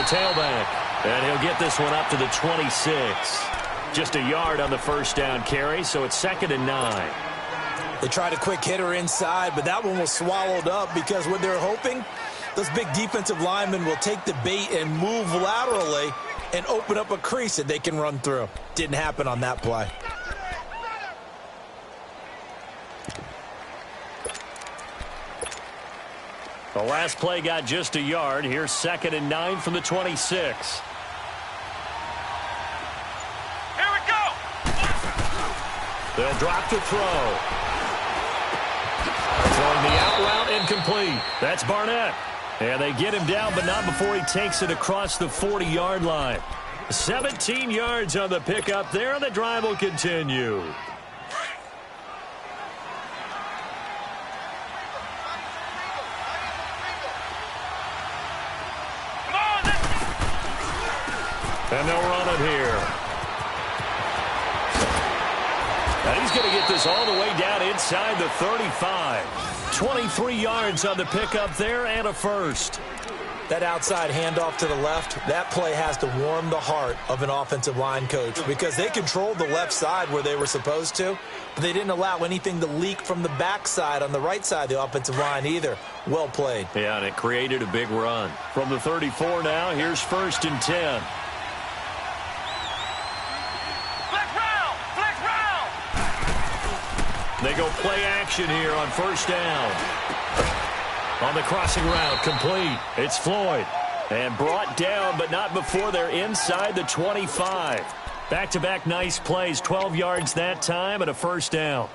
tailback. And he'll get this one up to the 26. Just a yard on the first down carry, so it's 2nd and 9. They tried a quick hitter inside, but that one was swallowed up because what they're hoping, those big defensive linemen will take the bait and move laterally and open up a crease that they can run through. Didn't happen on that play. The last play got just a yard. Here's 2nd and 9 from the 26. They'll drop to throw. Throwing the out route incomplete. That's Barnett. And they get him down, but not before he takes it across the 40-yard line. 17 yards on the pickup there, and the drive will continue. And they'll run it here. And he's going to get this all the way down inside the 35. 23 yards on the pickup there and a first. That outside handoff to the left, that play has to warm the heart of an offensive line coach because they controlled the left side where they were supposed to, but they didn't allow anything to leak from the backside on the right side of the offensive line either. Well played. Yeah, and it created a big run. From the 34 now, here's 1st and 10. They go play action here on 1st down. On the crossing route, complete. It's Floyd. And brought down, but not before they're inside the 25. Back-to-back nice plays, 12 yards that time and a 1st down.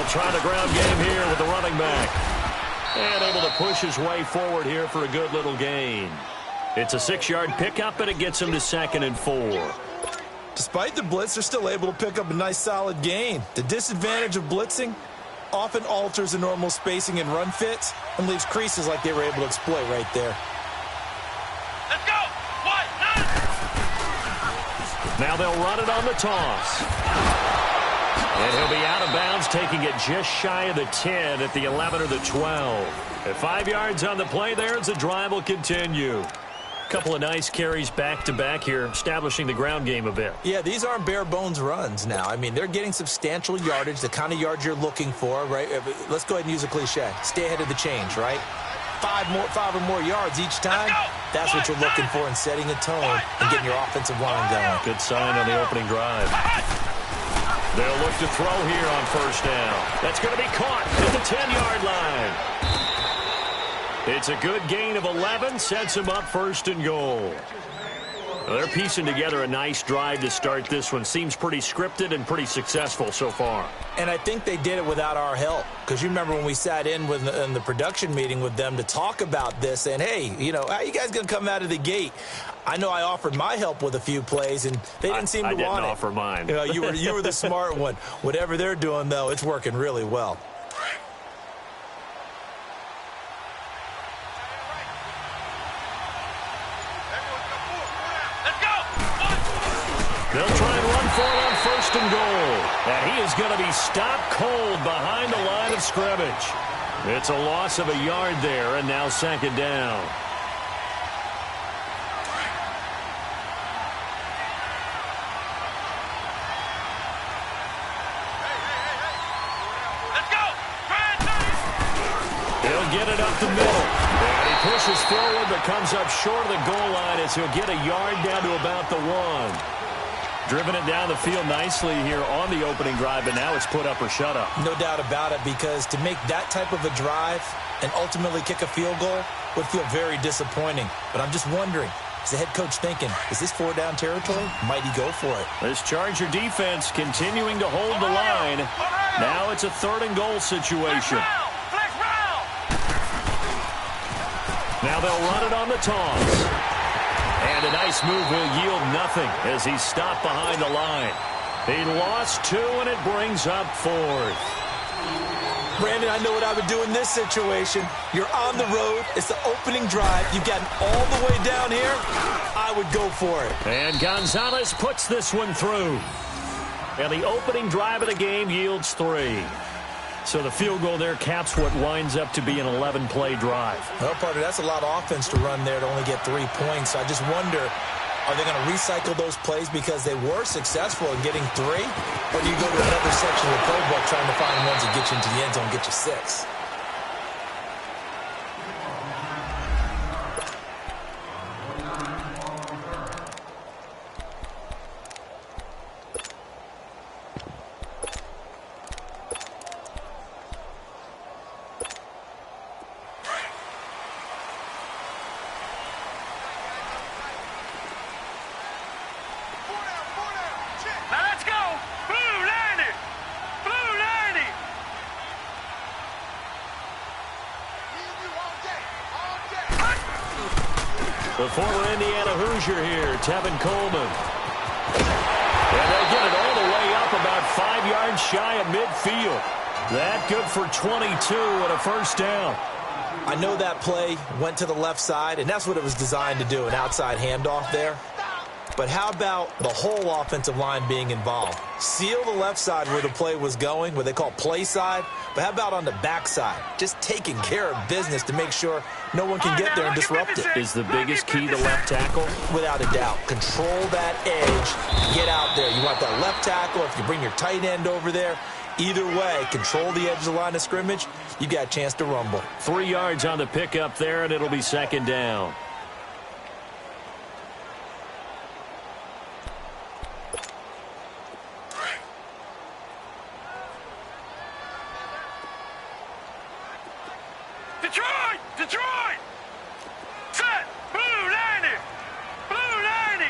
Try the ground game here with the running back. And able to push his way forward here for a good little gain. It's a 6-yard pickup, and it gets him to 2nd and 4. Despite the blitz, they're still able to pick up a nice solid gain. The disadvantage of blitzing often alters the normal spacing and run fits and leaves creases like they were able to exploit right there. Let's go! Now they'll run it on the toss. And he'll be out of bounds, taking it just shy of the 10 at the 11 or the 12. At 5 yards on the play there, as the drive will continue. A couple of nice carries back-to-back here, establishing the ground game a bit. Yeah, these aren't bare-bones runs now. I mean, they're getting substantial yardage, the kind of yards you're looking for, right? Let's go ahead and use a cliche. Stay ahead of the change, right? 5 or more yards each time. That's what you're looking for in setting a tone and getting your offensive line going. Good sign on the opening drive. They'll look to throw here on 1st down. That's going to be caught at the 10-yard line. It's a good gain of 11, sets him up 1st and goal. Well, they're piecing together a nice drive to start this one. Seems pretty scripted and pretty successful so far. And I think they did it without our help. Because you remember when we sat in the production meeting with them to talk about this, saying, hey, you know, how are you guys going to come out of the gate? I know I offered my help with a few plays, and they didn't seem to want it. I didn't offer mine. You know, you were the smart one. Whatever they're doing, though, it's working really well. They'll try and run for it on 1st and goal. And he is going to be stopped cold behind the line of scrimmage. It's a loss of a yard there, and now 2nd down. He'll get it up the middle. And he pushes forward, but comes up short of the goal line as he'll get a yard down to about the 1. Driven it down the field nicely here on the opening drive, but now it's put up or shut up. No doubt about it, because to make that type of a drive and ultimately kick a field goal would feel very disappointing. But I'm just wondering, is the head coach thinking, is this 4-down territory? Might he go for it? This Charger defense continuing to hold the line. Now it's a 3rd and goal situation. Now they'll run it on the toss. And a nice move will yield nothing as he's stopped behind the line. He lost 2, and it brings up 4th. Brandon, I know what I would do in this situation. You're on the road. It's the opening drive. You've gotten all the way down here. I would go for it. And Gonzalez puts this one through. And the opening drive of the game yields 3. So the field goal there caps what winds up to be an 11-play drive. Well, partner, that's a lot of offense to run there to only get 3 points. So I just wonder, are they going to recycle those plays because they were successful in getting 3? Or do you go to another section of the playbook trying to find ones that get you into the end zone and get you 6? The former Indiana Hoosier here, Tevin Coleman. And they get it all the way up about 5 yards shy of midfield. That good for 22 and a first down. I know that play went to the left side, and that's what it was designed to do, an outside handoff there. But how about the whole offensive line being involved? Seal the left side where the play was going, what they call play side. But how about on the back side? Just taking care of business to make sure no one can get there and disrupt it. Is the biggest key the left tackle? Without a doubt. Control that edge. Get out there. You want that left tackle. If you bring your tight end over there, either way, control the edge of the line of scrimmage, you got a chance to rumble. 3 yards on the pickup there, and it'll be second down. Detroit! Set! Blue 90! Blue 90!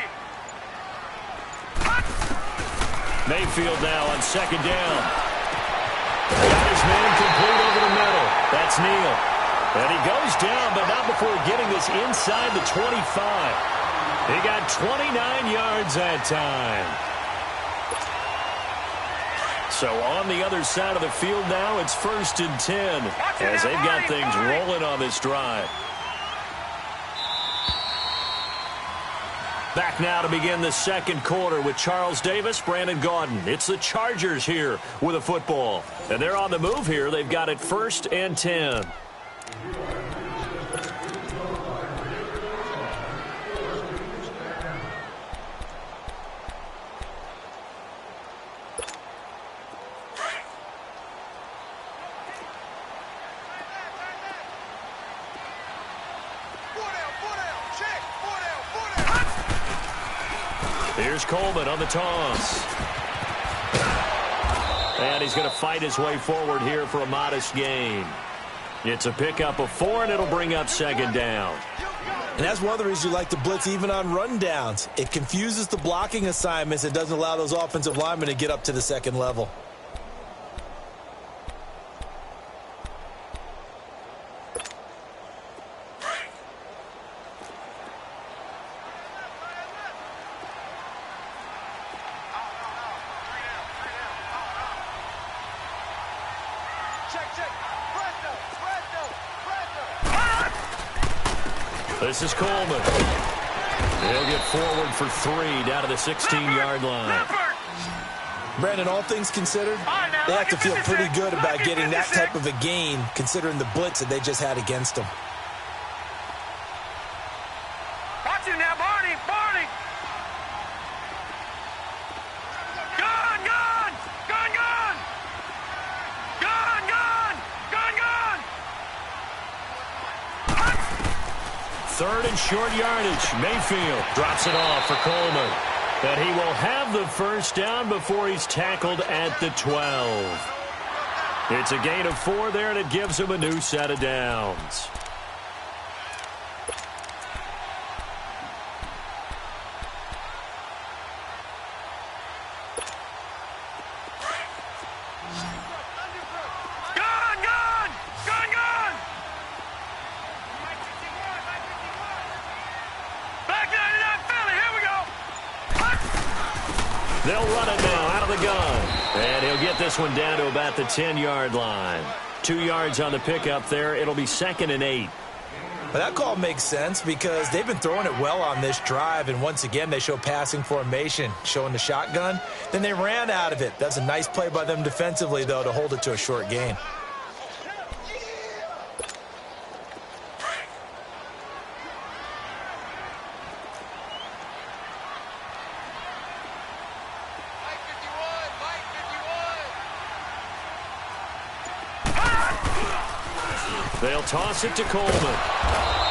Mayfield now on second down. Got his man complete over the middle. That's Neal. And he goes down, but not before getting this inside the 25. He got 29 yards that time. So on the other side of the field now, it's 1st and 10 as they've got things rolling on this drive. Back now to begin the second quarter with Charles Davis, Brandon Gaudin. It's the Chargers here with a football. And they're on the move here. They've got it 1st and 10. Here's Coleman on the toss. And he's going to fight his way forward here for a modest gain. It's a pickup of 4, and it'll bring up second down. And that's one of the reasons you like to blitz even on rundowns. It confuses the blocking assignments. It doesn't allow those offensive linemen to get up to the second level. This is Coleman. He'll get forward for 3 down to the 16-yard line. Brandon, all things considered, they have to feel pretty good about getting that type of a gain considering the blitz that they just had against them. Watch him now, Barney! Barney! Gone! Gone! Gone! Gone! Gone! Gone! Gone! Gone! 3rd and short yardage. Mayfield drops it off for Coleman. And he will have the first down before he's tackled at the 12. It's a gain of 4 there, and it gives him a new set of downs. They'll run it now out of the gun. And he'll get this one down to about the 10-yard line. 2 yards on the pickup there. It'll be 2nd and 8. But that call makes sense because they've been throwing it well on this drive, and once again they show passing formation, showing the shotgun. Then they ran out of it. That's a nice play by them defensively, though, to hold it to a short gain. They'll toss it to Coleman.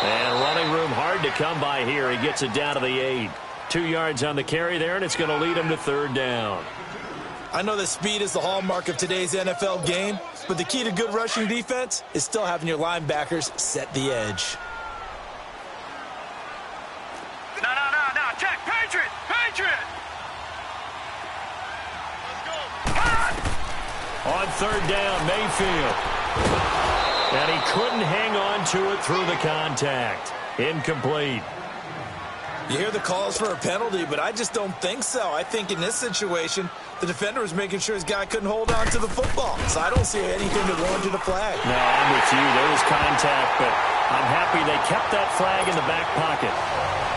And running room hard to come by here. He gets it down to the 8. 2 yards on the carry there, and it's going to lead him to 3rd down. I know that speed is the hallmark of today's NFL game, but the key to good rushing defense is still having your linebackers set the edge. No. Check. Patriot. Patriot. Let's go. On 3rd down, Mayfield. And he couldn't hang on to it through the contact. Incomplete. You hear the calls for a penalty, but I just don't think so. I think in this situation, the defender was making sure his guy couldn't hold on to the football. So I don't see anything that warranted a flag. No, I'm with you. There was contact, but I'm happy they kept that flag in the back pocket.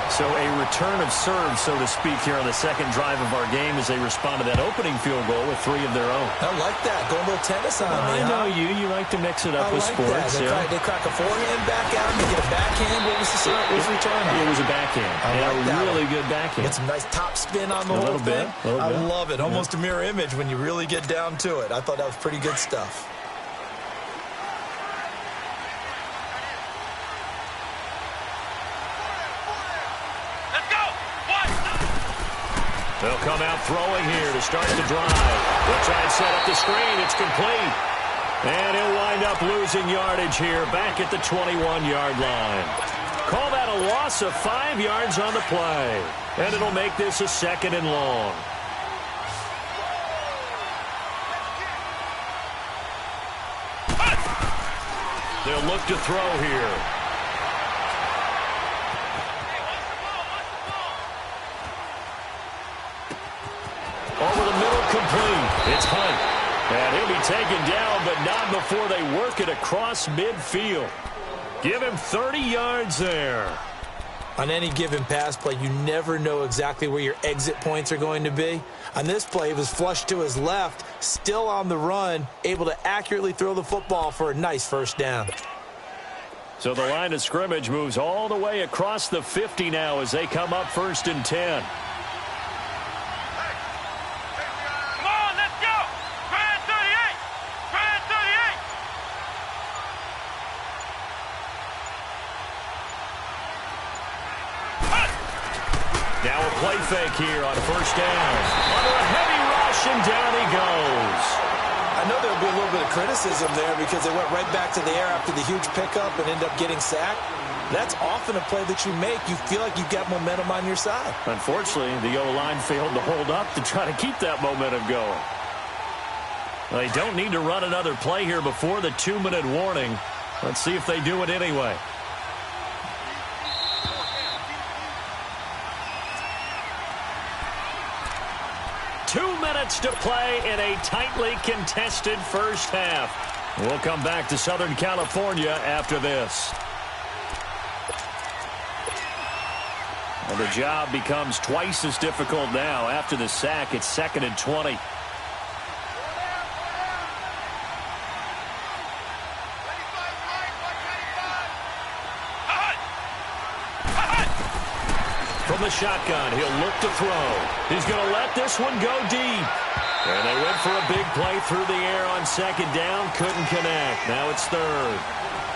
So a return of serve, so to speak, here on the 2nd drive of our game as they respond to that opening field goal with 3 of their own. I like that. Going a little tennis on me, I know you. You like to mix it up with like sports. That. They crack a forehand back out and they get a backhand. What was the return on? It was a backhand. A really good backhand. Get some nice top spin on the whole thing. I love it. Almost a mirror image when you really get down to it. I thought that was pretty good stuff. They'll come out throwing here to start the drive. They'll try and set up the screen. It's complete. And he'll wind up losing yardage here back at the 21-yard line. Call that a loss of 5 yards on the play. And it'll make this a 2nd and long. They'll look to throw here. Over the middle, complete. It's Hunt. And he'll be taken down, but not before they work it across midfield. Give him 30 yards there. On any given pass play, you never know exactly where your exit points are going to be. On this play, it was flushed to his left, still on the run, able to accurately throw the football for a nice 1st down. So the line of scrimmage moves all the way across the 50 now as they come up 1st and 10. Now a play fake here on 1st down. Under a heavy rush, and down he goes. I know there'll be a little bit of criticism there because they went right back to the air after the huge pickup and ended up getting sacked. That's often a play that you make. You feel like you've got momentum on your side. Unfortunately, the O-line failed to hold up to try to keep that momentum going. They don't need to run another play here before the 2-minute warning. Let's see if they do it anyway. To play in a tightly contested 1st half. We'll come back to Southern California after this. And the job becomes twice as difficult now. After the sack, it's 2nd and 20. From the shotgun, he'll look to throw. He's going to let this one go deep. And they went for a big play through the air on 2nd down. Couldn't connect. Now it's 3rd.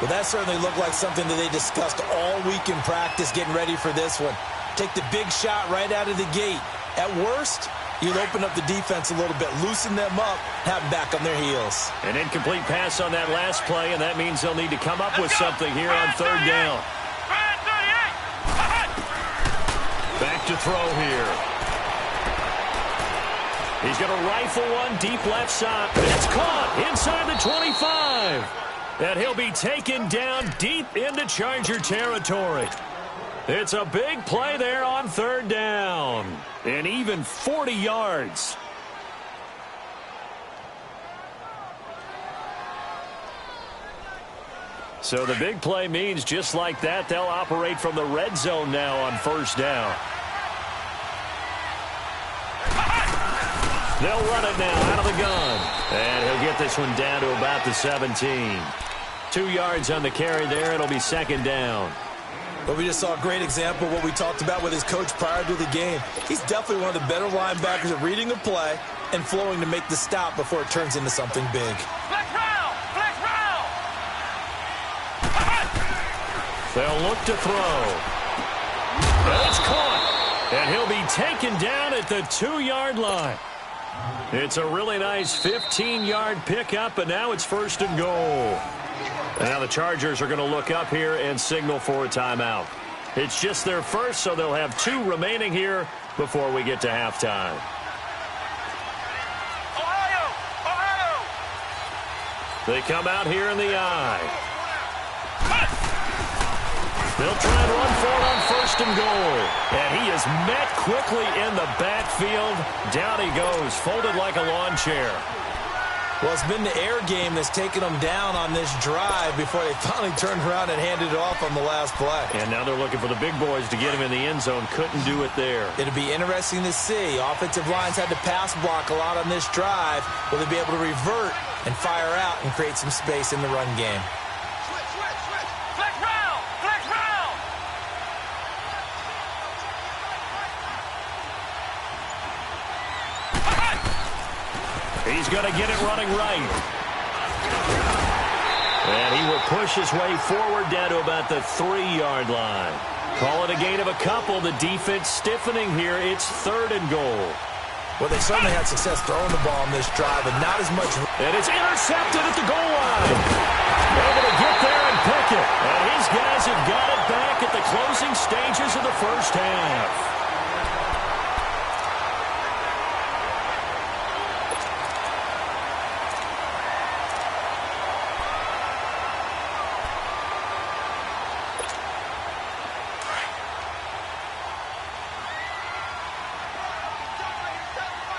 Well, that certainly looked like something that they discussed all week in practice getting ready for this one. Take the big shot right out of the gate. At worst, you'll open up the defense a little bit, loosen them up, have them back on their heels. An incomplete pass on that last play, and that means they'll need to come up with something here on 3rd down. Back to throw here. He's going to rifle one deep left side. It's caught inside the 25. And he'll be taken down deep into Charger territory. It's a big play there on third down. And even 40 yards. So the big play means just like that, they'll operate from the red zone now on first down. They'll run it now out of the gun. And he'll get this one down to about the 17. 2 yards on the carry there. It'll be second down. But we just saw a great example of what we talked about with his coach prior to the game. He's definitely one of the better linebackers at reading a play and flowing to make the stop before it turns into something big. Flex round! Flex round! They'll look to throw. That's caught. And he'll be taken down at the 2-yard line. It's a really nice 15-yard pickup, and now it's first and goal. And now the Chargers are going to look up here and signal for a timeout. It's just their first, so they'll have 2 remaining here before we get to halftime. Ohio! Ohio! They come out here in the eye. They'll try and run for it on first and goal. And he is met quickly in the backfield. Down he goes, folded like a lawn chair. Well, it's been the air game that's taken them down on this drive before they finally turned around and handed it off on the last play. And now they're looking for the big boys to get him in the end zone. Couldn't do it there. It'll be interesting to see. Offensive lines had to pass block a lot on this drive. Will they be able to revert and fire out and create some space in the run game? Flex round! Flex round! He's going to get it running right. And he will push his way forward down to about the 3-yard line. Call it a gain of a couple. The defense stiffening here. It's third and goal. Well, they certainly had success throwing the ball on this drive, and not as much. And it's intercepted at the goal line. Able to get there and pick it. And his guys have got it back at the closing stages of the first half.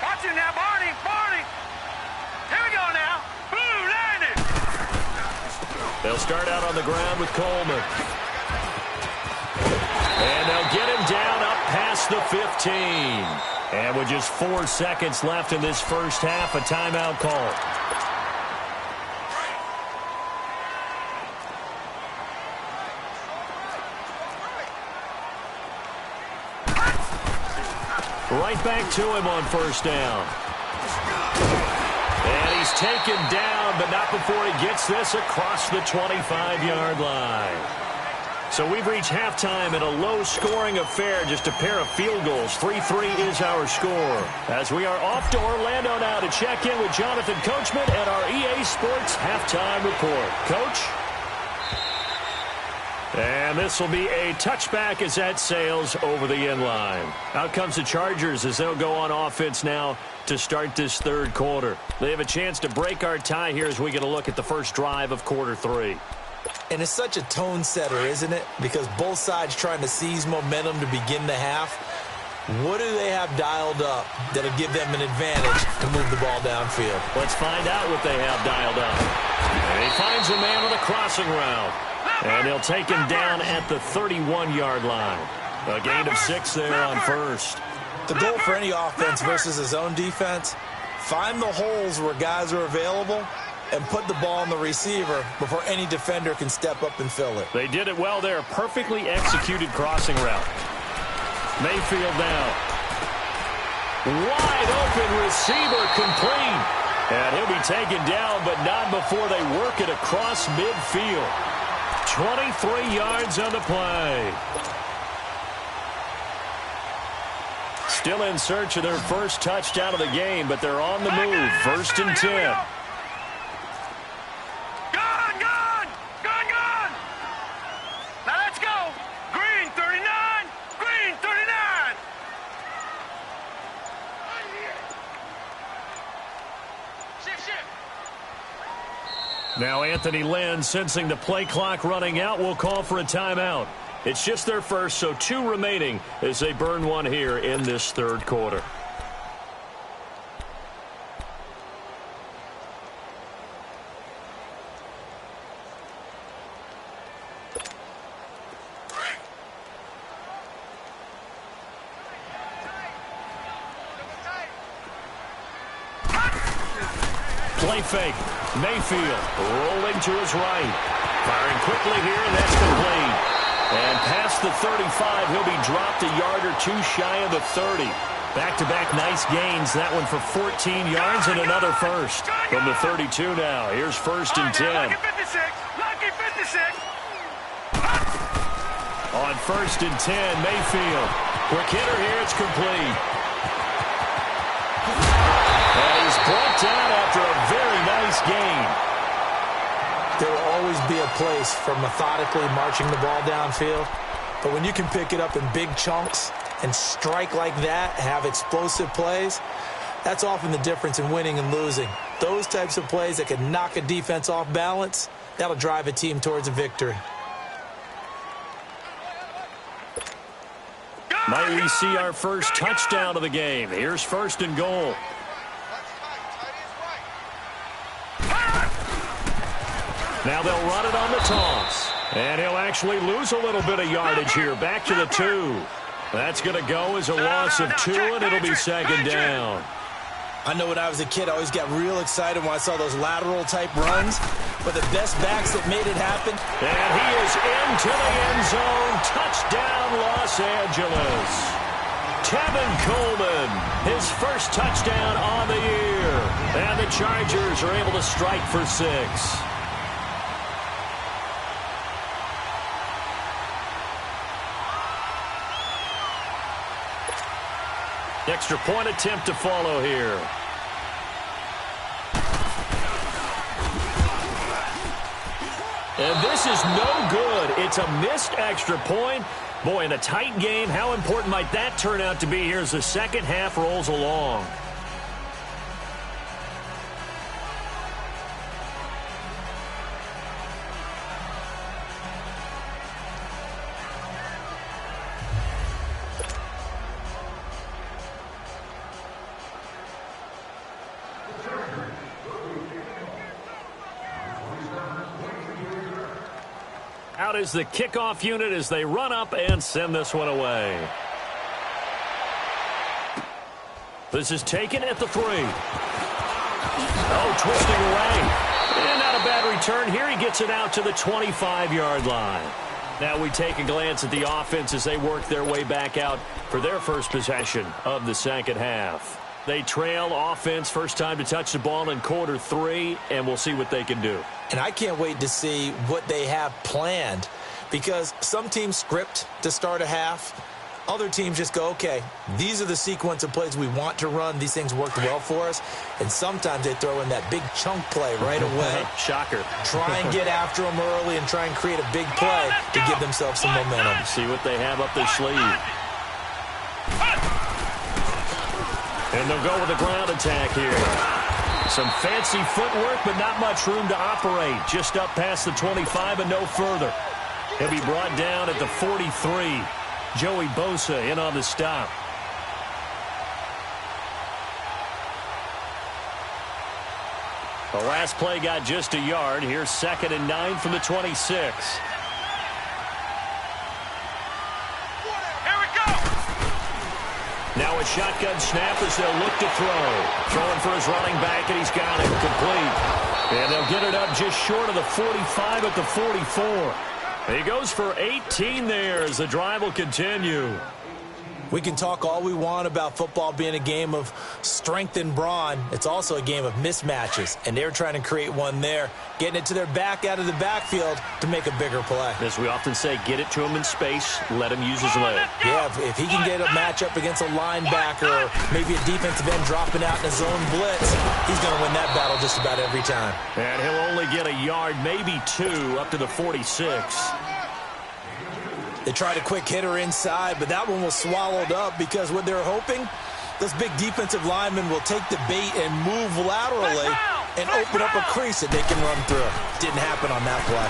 Watch it now, Barney! Barney! Here we go now! Blue landed! They'll start out on the ground with Coleman. And they'll get him down up past the 15. And with just 4 seconds left in this first half, a timeout call. Right back to him on first down. And he's taken down, but not before he gets this across the 25-yard line. So we've reached halftime in a low-scoring affair, just a pair of field goals. 3-3 is our score. As we are off to Orlando now to check in with Jonathan Coachman at our EA Sports Halftime Report. Coach? And this will be a touchback as that sails over the end line. Out comes the Chargers as they'll go on offense now to start this third quarter. They have a chance to break our tie here as we get a look at the first drive of quarter 3. And it's such a tone setter, isn't it? Because both sides trying to seize momentum to begin the half. What do they have dialed up that'll give them an advantage to move the ball downfield? Let's find out what they have dialed up. And he finds a man with a crossing route. And he'll take him down at the 31-yard line. A gain of 6 there on first. The goal for any offense versus his own defense, find the holes where guys are available and put the ball on the receiver before any defender can step up and fill it. They did it well there. Perfectly executed crossing route. Mayfield now. Wide open receiver complete. And he'll be taken down, but not before they work it across midfield. 23 yards on the play. Still in search of their first touchdown of the game, but they're on the move. First and 10. Gone! Gone! Gone! Gone! Now let's go! Green 39! Green 39! Shift! Now Anthony Lynn, sensing the play clock running out, will call for a timeout. It's just their first, so 2 remaining as they burn one here in this third quarter. Play fake. Mayfield rolling to his right. Firing quickly here, and that's complete. And past the 35, he'll be dropped a yard or 2 shy of the 30. Back-to-back nice gains. That one for 14 yards and another first. From the 32 now. Here's 1st and 10. Lucky 56. Lucky 56. On 1st and 10, Mayfield. Quick hitter here. It's complete. And he's brought down after a very nice gain. There will always be a place for methodically marching the ball downfield. But when you can pick it up in big chunks and strike like that, have explosive plays, that's often the difference in winning and losing. Those types of plays that can knock a defense off balance, that'll drive a team towards a victory. Might we see our first touchdown of the game? Here's 1st and goal. Now they'll run it on the toss. And he'll actually lose a little bit of yardage here. Back to the 2. That's going to go as a loss of 2, and it'll be 2nd down. I know when I was a kid, I always got real excited when I saw those lateral-type runs. But the best backs that made it happen. And he is into the end zone. Touchdown, Los Angeles. Tevin Coleman, his first touchdown on the year. And the Chargers are able to strike for 6. Extra point attempt to follow here. And this is no good. It's a missed extra point. Boy, in a tight game, how important might that turn out to be here as the second half rolls along? Out is the kickoff unit as they run up and send this one away. This is taken at the 3. Oh, twisting away. And not a bad return here. He gets it out to the 25-yard line. Now we take a glance at the offense as they work their way back out for their first possession of the second half. They trail offense, first time to touch the ball in quarter 3, and we'll see what they can do. And I can't wait to see what they have planned, because some teams script to start a half. Other teams just go, okay, these are the sequence of plays we want to run. These things worked well for us. And sometimes they throw in that big chunk play right away. Shocker. Try and get after them early and try and create a big play to give themselves some momentum. See what they have up their sleeve. And they'll go with a ground attack here. Some fancy footwork, but not much room to operate. Just up past the 25 and no further. He'll be brought down at the 43. Joey Bosa in on the stop. The last play got just a yard. Here's 2nd and 9 from the 26. Now a shotgun snap as they'll look to throw. Throwing for his running back, and he's got it complete. And they'll get it up just short of the 45 at the 44. He goes for 18 there as the drive will continue. We can talk all we want about football being a game of strength and brawn. It's also a game of mismatches, and they're trying to create one there, getting it to their back out of the backfield to make a bigger play. As we often say, get it to him in space, let him use his leg. Yeah, if he can get a matchup against a linebacker or maybe a defensive end dropping out in a zone blitz, he's going to win that battle just about every time. And he'll only get a yard, maybe 2, up to the 46. They tried a quick hitter inside, but that one was swallowed up because what they're hoping, those big defensive linemen will take the bait and move laterally and open up a crease that they can run through. Didn't happen on that play.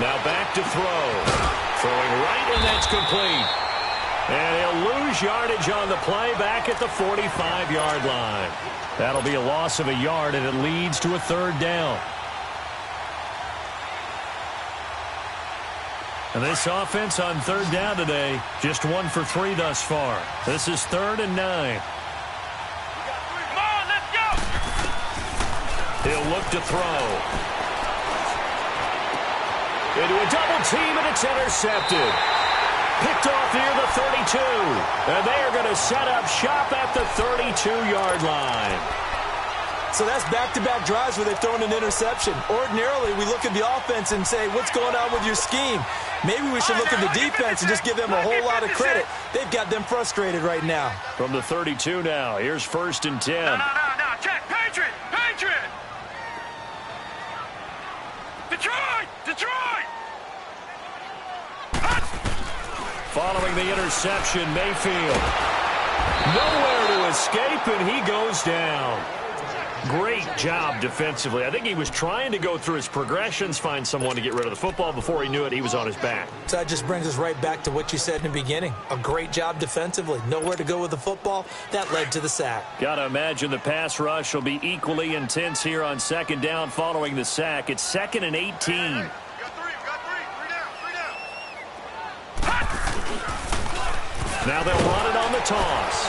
Now back to throw. Throwing right, and that's complete. And he'll lose yardage on the play back at the 45-yard line. That'll be a loss of a yard, and it leads to a third down. And this offense on third down today, just 1 for 3 thus far. This is 3rd and 9. Come on, let's go! He'll look to throw. Into a double team, and it's intercepted. Picked off near the 32. And they are going to set up shop at the 32-yard line. So that's back-to-back drives where they've thrown an interception. Ordinarily, we look at the offense and say, what's going on with your scheme? Maybe we should look at the defense and just give them a whole lot of credit. They've got them frustrated right now. From the 32 now, here's 1st and 10. No. Check. Patriot! Detroit! Following the interception, Mayfield. Nowhere to escape, and he goes down. Great job defensively. I think he was trying to go through his progressions, find someone to get rid of the football. Before he knew it, he was on his back. So that just brings us right back to what you said in the beginning. A great job defensively. Nowhere to go with the football. That led to the sack. Got to imagine the pass rush will be equally intense here on 2nd down following the sack. It's 2nd and 18. We got three. Three down. Now they'll run it on the toss.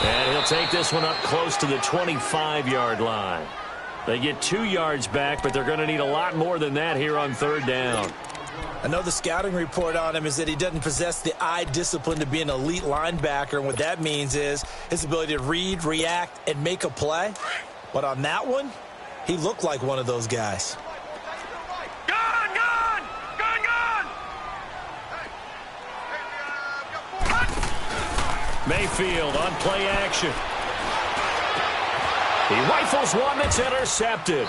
And he'll take this one up close to the 25-yard line. They get 2 yards back, but they're going to need a lot more than that here on 3rd down. I know the scouting report on him is that he doesn't possess the eye discipline to be an elite linebacker, and what that means is his ability to read, react, and make a play. But on that one, he looked like one of those guys. Gone! Mayfield on play action. He rifles one that's intercepted.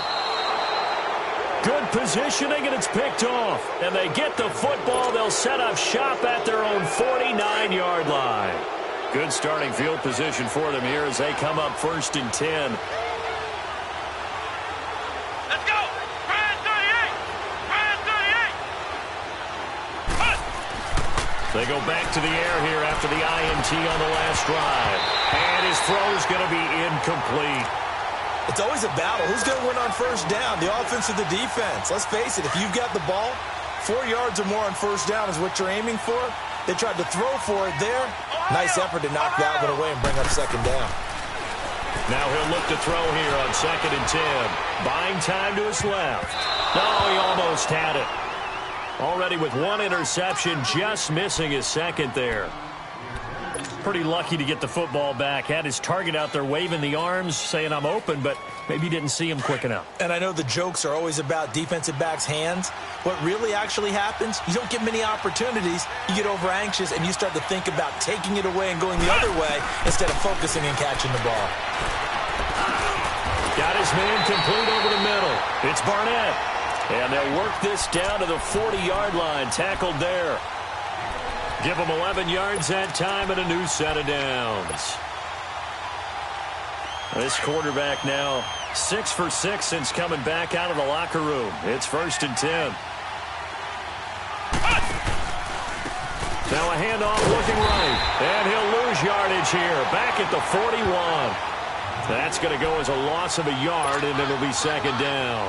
Good positioning, and it's picked off. And they get the football. They'll set up shop at their own 49-yard line. Good starting field position for them here as they come up 1st and 10. Let's go! Grand 38! They go back to the air here after the INT on the last drive. And his throw's going to be incomplete. It's always a battle. Who's going to win on 1st down, the offense or the defense? Let's face it, if you've got the ball, 4 yards or more on 1st down is what you're aiming for. They tried to throw for it there. Nice effort to knock that one away and bring up 2nd down. Now he'll look to throw here on 2nd and 10. Buying time to his left. No, he almost had it. Already with 1 interception, just missing his 2nd there. Pretty lucky to get the football back. Had his target out there waving the arms, saying I'm open, but maybe didn't see him quick enough. And I know the jokes are always about defensive backs' hands. What really actually happens, you don't get many opportunities. You get over anxious, and you start to think about taking it away and going the other way instead of focusing and catching the ball. Got his man complete over the middle. It's Barnett. And they'll work this down to the 40-yard line. Tackled there. Give them 11 yards that time and a new set of downs. This quarterback now 6 for 6 since coming back out of the locker room. It's 1st and 10. Now a handoff looking right. And he'll lose yardage here. Back at the 41. That's going to go as a loss of a yard, and it'll be 2nd down.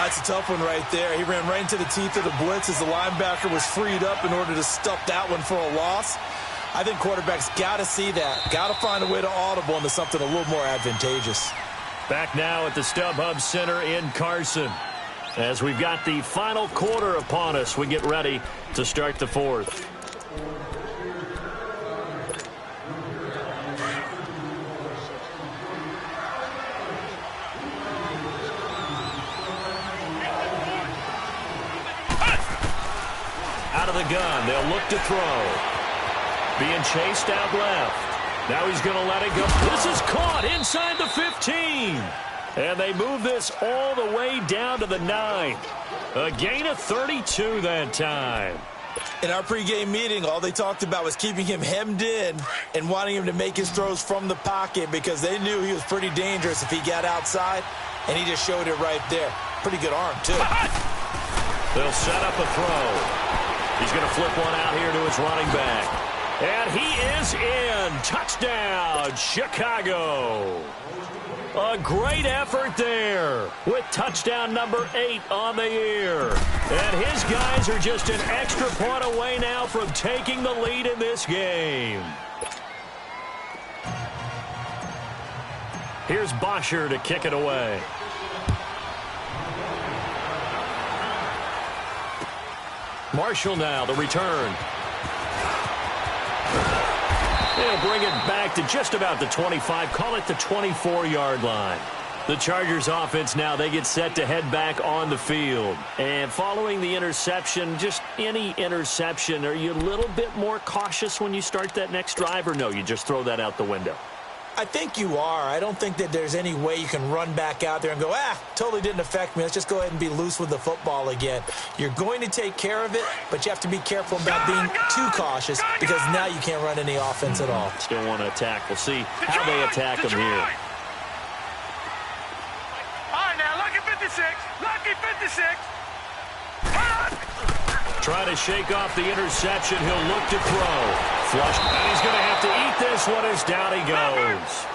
It's a tough one right there. He ran right into the teeth of the blitz as the linebacker was freed up in order to stuff that one for a loss. I think quarterbacks got to see that. Got to find a way to audible into something a little more advantageous. Back now at the StubHub Center in Carson. As we've got the final quarter upon us, we get ready to start the 4th. Out of the gun, they'll look to throw. Being chased out left. Now he's going to let it go. This is caught inside the 15. And they move this all the way down to the 9. A gain of 32 that time. In our pregame meeting, all they talked about was keeping him hemmed in and wanting him to make his throws from the pocket because they knew he was pretty dangerous if he got outside, and he just showed it right there. Pretty good arm, too. They'll set up a throw. He's going to flip one out here to his running back. And he is in. Touchdown, Chicago. A great effort there with touchdown number 8 on the year. And his guys are just an extra point away now from taking the lead in this game. Here's Bosher to kick it away. Marshall now, the return. They'll bring it back to just about the 25, call it the 24-yard line. The Chargers offense now, they get set to head back on the field. And following the interception, just any interception, are you a little bit more cautious when you start that next drive, or no, you just throw that out the window? I think you are. I don't think that there's any way you can run back out there and go, totally didn't affect me. Let's just go ahead and be loose with the football again. You're going to take care of it, but you have to be careful about being too cautious because now you can't run any offense at all. Still want to attack. We'll see how they attack them here. All right, now, lucky 56. Lucky 56. Trying to shake off the interception. He'll look to throw. Flush. And he's going to have to eat this one as down he goes.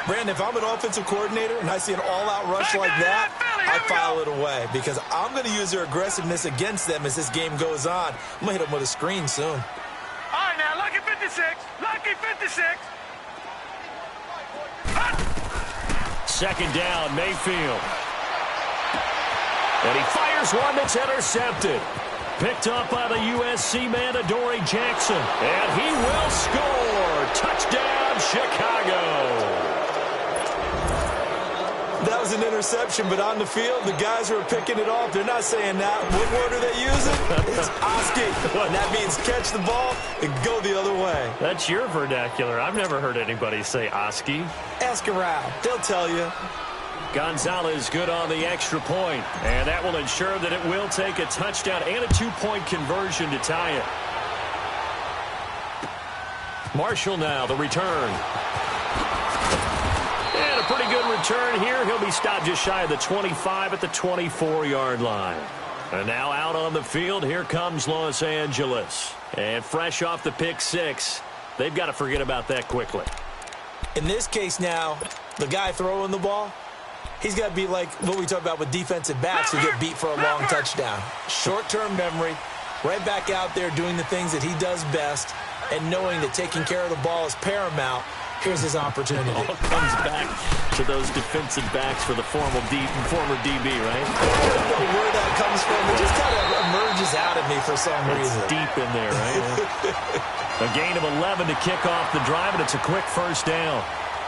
Brandon, if I'm an offensive coordinator and I see an all-out rush like that, I file it away because I'm going to use their aggressiveness against them as this game goes on. I'm going to hit them with a screen soon. All right, now, lucky 56. Lucky 56. Second down, Mayfield. And he fires one that's intercepted. Picked up by the USC man, Adoree Jackson. And he will score. Touchdown, Chicago. That was an interception, but on the field, the guys who are picking it off, they're not saying that. What word are they using? It's Oski. And that means catch the ball and go the other way. That's your vernacular. I've never heard anybody say Oski. Ask around. They'll tell you. Gonzalez good on the extra point, and that will ensure that it will take a touchdown and a 2-point conversion to tie it. Marshall now, the return. And a pretty good return here. He'll be stopped just shy of the 25 at the 24-yard line. And now out on the field, here comes Los Angeles. And fresh off the pick six, they've got to forget about that quickly. In this case now, the guy throwing the ball, he's got to be like what we talk about with defensive backs who get beat for a long touchdown. Short-term memory, right back out there doing the things that he does best, and knowing that taking care of the ball is paramount. Here's his opportunity. All comes back to those defensive backs for the former DB, right? I don't know where that comes from. It just kind of emerges out of me for some reason. It's deep in there, right? A gain of 11 to kick off the drive, and it's a quick first down.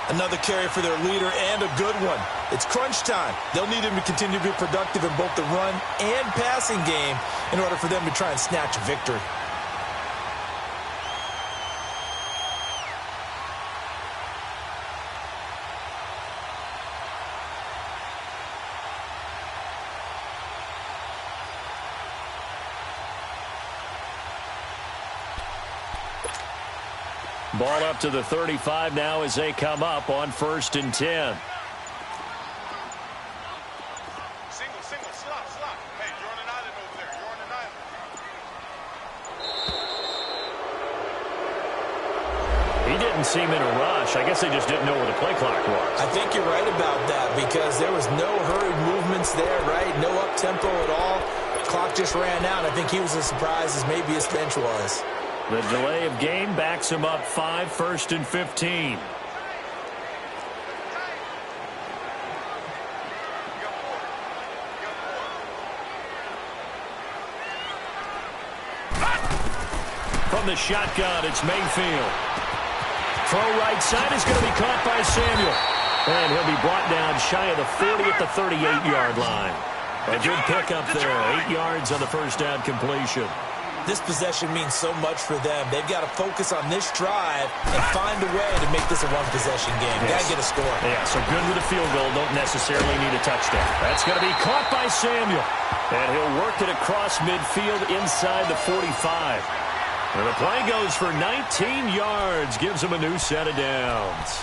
Another carry for their leader, and a good one. It's crunch time. They'll need him to continue to be productive in both the run and passing game in order for them to try and snatch a victory. Ball up to the 35 now as they come up on 1st and 10. Single, slot. Hey, you're on an island over there. You're on an island. He didn't seem in a rush. I guess they just didn't know where the play clock was. I think you're right about that because there was no hurried movements there, right? No up-tempo at all. Clock just ran out. I think he was as surprised as maybe his bench was. The delay of game backs him up 5, 1st and 15. From the shotgun, it's Mayfield. Throw right side is going to be caught by Samuel. And he'll be brought down shy of the 40 at the 38-yard line. A good pickup there, 8 yards on the first down completion. This possession means so much for them. They've got to focus on this drive and find a way to make this a one-possession game. Yes. Got to get a score. Yeah, so good with a field goal. Don't necessarily need a touchdown. That's going to be caught by Samuel. And he'll work it across midfield inside the 45. And the play goes for 19 yards. Gives him a new set of downs.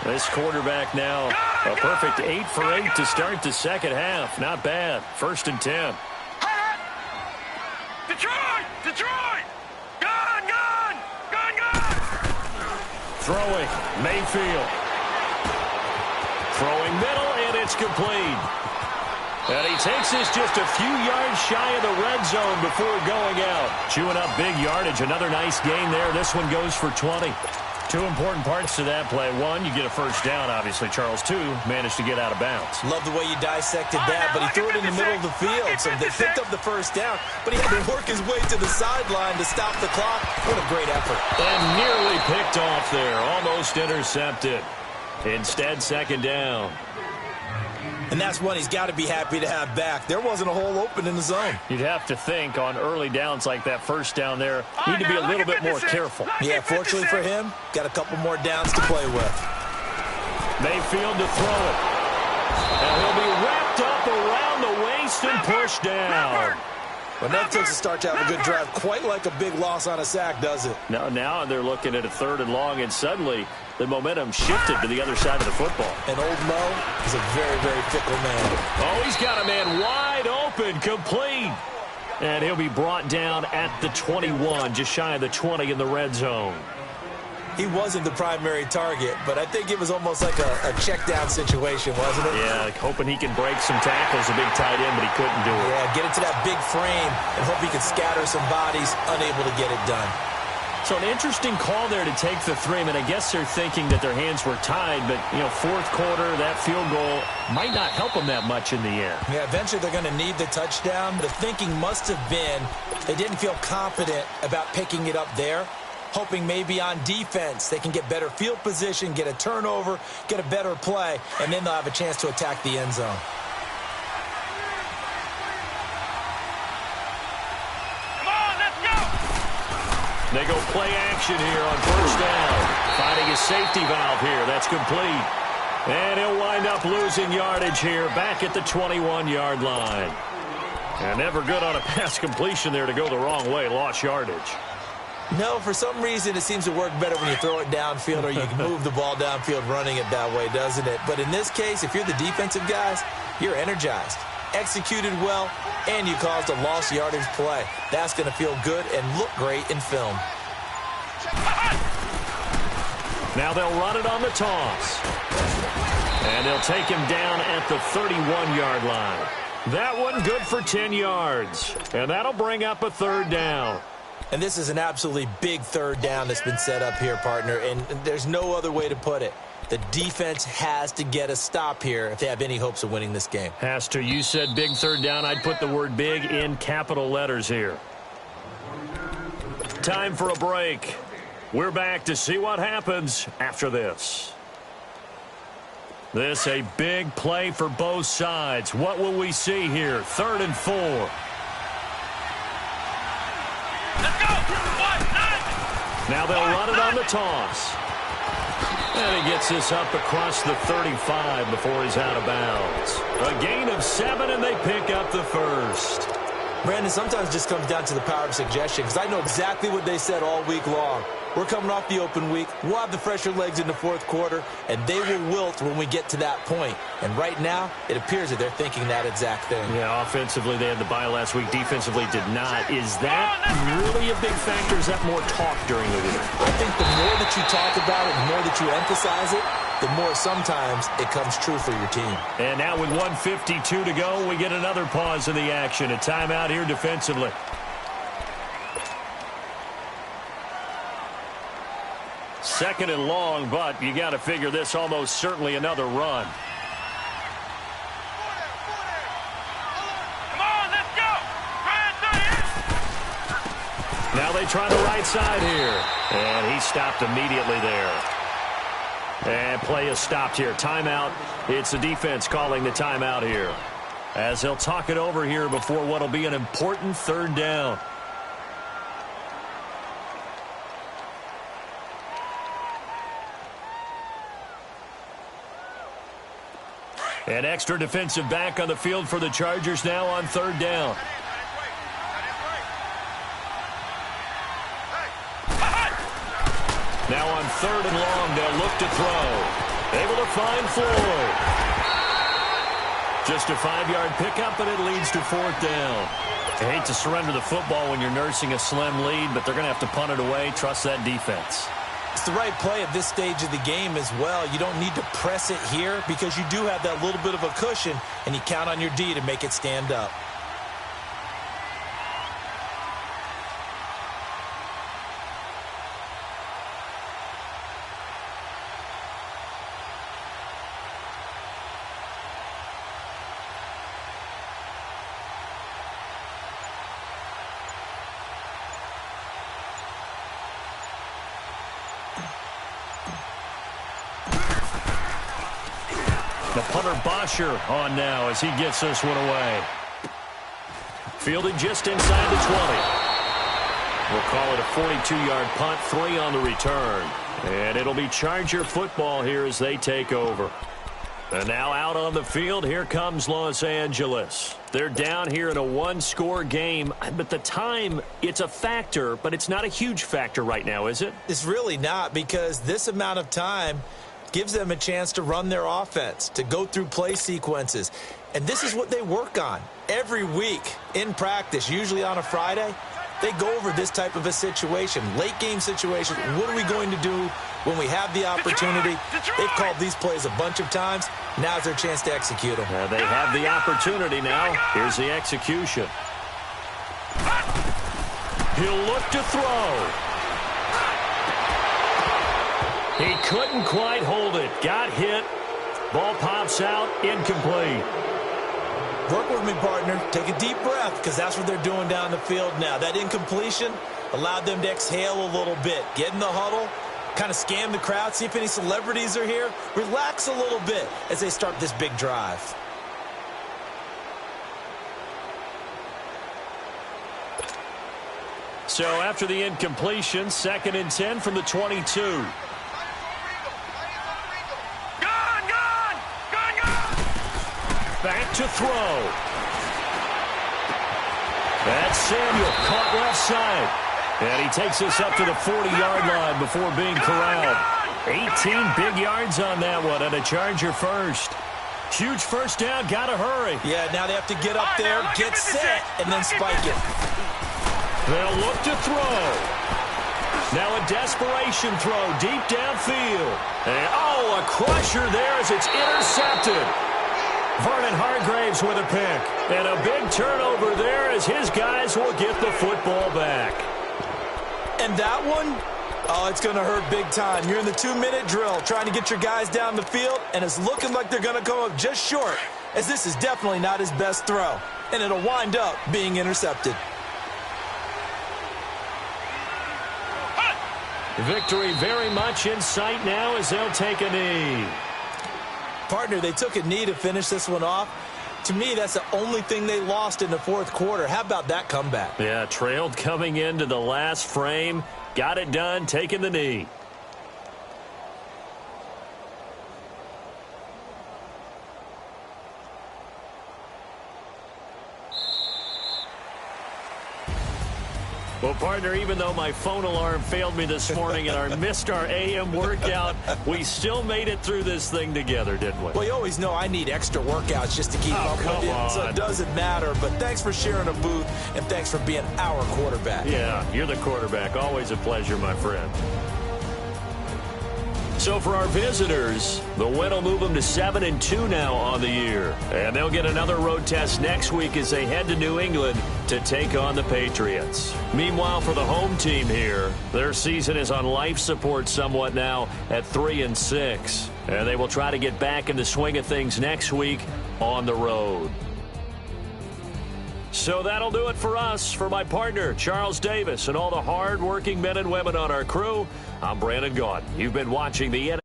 This quarterback now a perfect 8 for 8 to start the second half. Not bad. 1st and 10. Detroit! Detroit! Gun! Gun! Gun! Gun! Throwing, Mayfield. Throwing middle, and it's complete. And he takes this just a few yards shy of the red zone before going out. Chewing up big yardage. Another nice gain there. This one goes for 20. Two important parts to that play. One, you get a first down, obviously. Charles, two, managed to get out of bounds. Love the way you dissected that, but he threw it in the middle of the field. So they picked up the first down, but he had to work his way to the sideline to stop the clock. What a great effort. And nearly picked off there. Almost intercepted. Instead, second down. And that's one he's got to be happy to have back. There wasn't a hole open in the zone. You'd have to think on early downs like that first down there, need to be a little bit more careful. Yeah, fortunately for him, got a couple more downs to play with. Mayfield to throw it. And he'll be wrapped up around the waist and pushed down. When that takes a start to have a good drive, quite like a big loss on a sack, does it? Now they're looking at a third and long, and suddenly the momentum shifted to the other side of the football. And old Mo is a very, very fickle man. Oh, he's got a man wide open, complete. And he'll be brought down at the 21, just shy of the 20 in the red zone. He wasn't the primary target, but I think it was almost like a check-down situation, wasn't it? Yeah, like hoping he can break some tackles, a big tight end, but he couldn't do it. Yeah, get it to that big frame and hope he can scatter some bodies, unable to get it done. So an interesting call there to take the three. I mean, I guess they're thinking that their hands were tied, but, you know, fourth quarter, that field goal might not help them that much in the end. Yeah, eventually they're going to need the touchdown. The thinking must have been they didn't feel confident about picking it up there, hoping maybe on defense they can get better field position, get a turnover, get a better play, and then they'll have a chance to attack the end zone. They go play action here on first down. Finding his safety valve here. That's complete. And he'll wind up losing yardage here back at the 21-yard line. And never good on a pass completion there to go the wrong way. Lost yardage. No, for some reason it seems to work better when you throw it downfield or you can move the ball downfield running it that way, doesn't it? But in this case, if you're the defensive guys, you're energized, executed well, and you caused a lost yardage play. That's going to feel good and look great in film. Now they'll run it on the toss. And they'll take him down at the 31-yard line. That one good for 10 yards. And that'll bring up a third down. And this is an absolutely big third down that's been set up here, partner, and there's no other way to put it. The defense has to get a stop here if they have any hopes of winning this game. Has to. You said big third down. I'd put the word big in capital letters here. Time for a break. We're back to see what happens after this. This a big play for both sides. What will we see here? 3rd and 4. Let's go! Now they'll run it on the toss. And he gets this up across the 35 before he's out of bounds. A gain of 7, and they pick up the first. Brandon, sometimes it just comes down to the power of suggestion, because I know exactly what they said all week long. We're coming off the open week. We'll have the fresher legs in the fourth quarter, and they will wilt when we get to that point. And right now, it appears that they're thinking that exact thing. Yeah, offensively, they had the bye last week. Defensively, did not. Is that really a big factor? Is that more talk during the week? I think the more that you talk about it, the more that you emphasize it, the more sometimes it comes true for your team. And now with 1:52 to go, we get another pause in the action. A timeout here defensively. Second and long, but you got to figure this almost certainly another run. Come on, let's go! Now they try the right side here. And he stopped immediately there. And play is stopped here. Timeout. It's the defense calling the timeout here, as they'll talk it over here before what will be an important third down. An extra defensive back on the field for the Chargers now on third down. Now on 3rd and long, they'll look to throw. Able to find Floyd. Just a 5-yard pickup, and it leads to 4th down. I hate to surrender the football when you're nursing a slim lead, but they're going to have to punt it away. Trust that defense. It's the right play at this stage of the game as well. You don't need to press it here because you do have that little bit of a cushion, and you count on your D to make it stand up. The punter Bosher on now as he gets this one away. Fielded just inside the 20. We'll call it a 42-yard punt, 3 on the return. And it'll be Charger football here as they take over. And now out on the field, here comes Los Angeles. They're down here in a 1-score game, but the time, it's a factor, but it's not a huge factor right now, is it? It's really not, because this amount of time gives them a chance to run their offense, to go through play sequences. And this is what they work on every week in practice, usually on a Friday. They go over this type of a situation, late game situation. What are we going to do when we have the opportunity? They've called these plays a bunch of times. Now's their chance to execute them. They have the opportunity now. Here's the execution. He'll look to throw. He couldn't quite hold it. Got hit. Ball pops out. Incomplete. Work with me, partner. Take a deep breath, because that's what they're doing down the field now. That incompletion allowed them to exhale a little bit. Get in the huddle, kind of scan the crowd, see if any celebrities are here. Relax a little bit as they start this big drive. So after the incompletion, 2nd and 10 from the 22. Back to throw. That's Samuel, caught left side. And he takes us up to the 40-yard line before being corralled. 18 big yards on that one, and a Charger first. Huge first down, gotta hurry. Yeah, now they have to get up there, get set, and then spike it. They'll look to throw. Now a desperation throw deep downfield. And, a crusher there as it's intercepted. Vernon Hargraves with a pick. And a big turnover there as his guys will get the football back. And that one, it's going to hurt big time. You're in the 2-minute drill trying to get your guys down the field, and it's looking like they're going to come up just short, as this is definitely not his best throw. And it'll wind up being intercepted. Victory very much in sight now as they'll take a knee. Partner, they took a knee to finish this one off. To me, that's the only thing they lost in the 4th quarter. How about that comeback? Yeah, trailed coming into the last frame. Got it done, taking the knee. Well, partner, even though my phone alarm failed me this morning and I missed our AM workout, we still made it through this thing together, didn't we? Well, you always know I need extra workouts just to keep up with you, so it doesn't matter. But thanks for sharing a booth, and thanks for being our quarterback. Yeah, you're the quarterback. Always a pleasure, my friend. So for our visitors, the win will move them to 7-2 now on the year. And they'll get another road test next week as they head to New England to take on the Patriots. Meanwhile, for the home team here, their season is on life support somewhat now at 3-6. And they will try to get back in the swing of things next week on the road. So that'll do it for us. For my partner, Charles Davis, and all the hard-working men and women on our crew, I'm Brandon Gaudin. You've been watching the